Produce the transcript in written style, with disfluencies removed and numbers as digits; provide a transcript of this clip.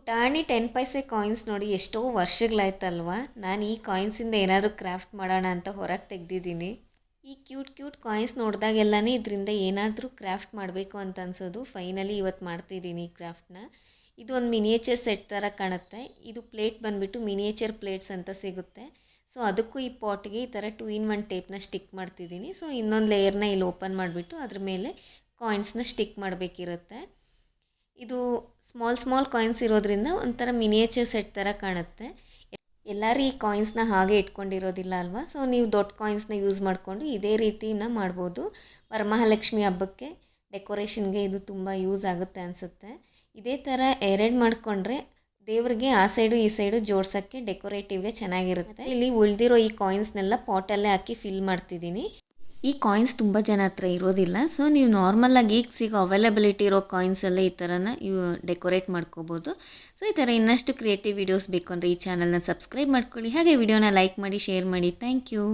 ಪುಟಾಣಿ 10 ಪೈಸೆ ಕಾಯಿನ್ಸ್ ನೋಡಿ ಎಷ್ಟೋ ವರ್ಷಗಳಾಯ್ತಲ್ವಾ. ನಾನು ಈ ಕಾಯಿನ್ಸಿಂದ ಏನಾದರೂ ಕ್ರಾಫ್ಟ್ ಮಾಡೋಣ ಅಂತ ಹೊರಗೆ ತೆಗ್ದಿದ್ದೀನಿ. ಈ ಕ್ಯೂಟ್ ಕಾಯಿನ್ಸ್ ನೋಡಿದಾಗೆಲ್ಲನೇ ಇದರಿಂದ ಏನಾದರೂ ಕ್ರಾಫ್ಟ್ ಮಾಡಬೇಕು ಅಂತ ಅನ್ಸೋದು. ಫೈನಲಿ ಇವತ್ತು ಮಾಡ್ತಿದ್ದೀನಿ ಈ ಕ್ರಾಫ್ಟ್ನ. ಇದು ಒಂದು ಮಿನಿಯೇಚರ್ ಸೆಟ್ ಥರ ಕಾಣುತ್ತೆ. ಇದು ಪ್ಲೇಟ್ ಬಂದುಬಿಟ್ಟು ಮಿನಿಯೇಚರ್ ಪ್ಲೇಟ್ಸ್ ಅಂತ ಸಿಗುತ್ತೆ. ಸೊ ಅದಕ್ಕೂ ಈ ಪಾಟ್ಗೆ ಈ ಥರ 2 in 1 ಟೇಪ್ನ ಸ್ಟಿಕ್ ಮಾಡ್ತಿದ್ದೀನಿ. ಸೊ ಇನ್ನೊಂದು ಲೇಯರ್ನ ಇಲ್ಲಿ ಓಪನ್ ಮಾಡಿಬಿಟ್ಟು ಅದ್ರ ಮೇಲೆ ಕಾಯಿನ್ಸ್ನ ಸ್ಟಿಕ್ ಮಾಡಬೇಕಿರುತ್ತೆ. ಇದು ಸ್ಮಾಲ್ ಕಾಯಿನ್ಸ್ ಇರೋದ್ರಿಂದ ಒಂಥರ ಮಿನಿಯೇಚರ್ ಸೆಟ್ ಥರ ಕಾಣುತ್ತೆ. ಎಲ್ಲರೂ ಈ ಕಾಯಿನ್ಸ್ನ ಹಾಗೆ ಇಟ್ಕೊಂಡಿರೋದಿಲ್ಲ ಅಲ್ವಾ. ಸೊ ನೀವು ದೊಡ್ಡ ಕಾಯಿನ್ಸ್ನ ಯೂಸ್ ಮಾಡಿಕೊಂಡು ಇದೇ ರೀತಿನ ಮಾಡ್ಬೋದು. ವರಮಹಾಲಕ್ಷ್ಮಿ ಹಬ್ಬಕ್ಕೆ ಡೆಕೋರೇಷನ್ಗೆ ಇದು ತುಂಬ ಯೂಸ್ ಆಗುತ್ತೆ ಅನಿಸುತ್ತೆ. ಇದೇ ಥರ 2 ಮಾಡಿಕೊಂಡ್ರೆ ದೇವ್ರಿಗೆ ಆ ಸೈಡು ಈ ಸೈಡು ಜೋಡ್ಸೋಕ್ಕೆ ಡೆಕೋರೇಟಿವ್ಗೆ ಚೆನ್ನಾಗಿರುತ್ತೆ. ಇಲ್ಲಿ ಉಳಿದಿರೋ ಈ ಕಾಯಿನ್ಸ್ನೆಲ್ಲ ಪಾಟಲ್ಲೇ ಹಾಕಿ ಫಿಲ್ ಮಾಡ್ತಿದ್ದೀನಿ. ಈ ಕಾಯಿನ್ಸ್ ತುಂಬ ಜನ ಹತ್ರ ಇರೋದಿಲ್ಲ. ಸೊ ನೀವು ನಾರ್ಮಲಾಗಿ ಈಗ ಸಿಗೋ ಅವೈಲಬಿಲಿಟಿ ಇರೋ ಕಾಯಿನ್ಸಲ್ಲೇ ಈ ಥರನ ಡೆಕೋರೇಟ್ ಮಾಡ್ಕೋಬೋದು. ಸೊ ಈ ಥರ ಇನ್ನಷ್ಟು ಕ್ರಿಯೇಟಿವ್ ವೀಡಿಯೋಸ್ ಬೇಕು ಅಂದರೆ ಈ ಚಾನಲ್ನ ಸಬ್ಸ್ಕ್ರೈಬ್ ಮಾಡ್ಕೊಳ್ಳಿ. ಹಾಗೆ ವಿಡಿಯೋನ ಲೈಕ್ ಮಾಡಿ, ಶೇರ್ ಮಾಡಿ. Thank you.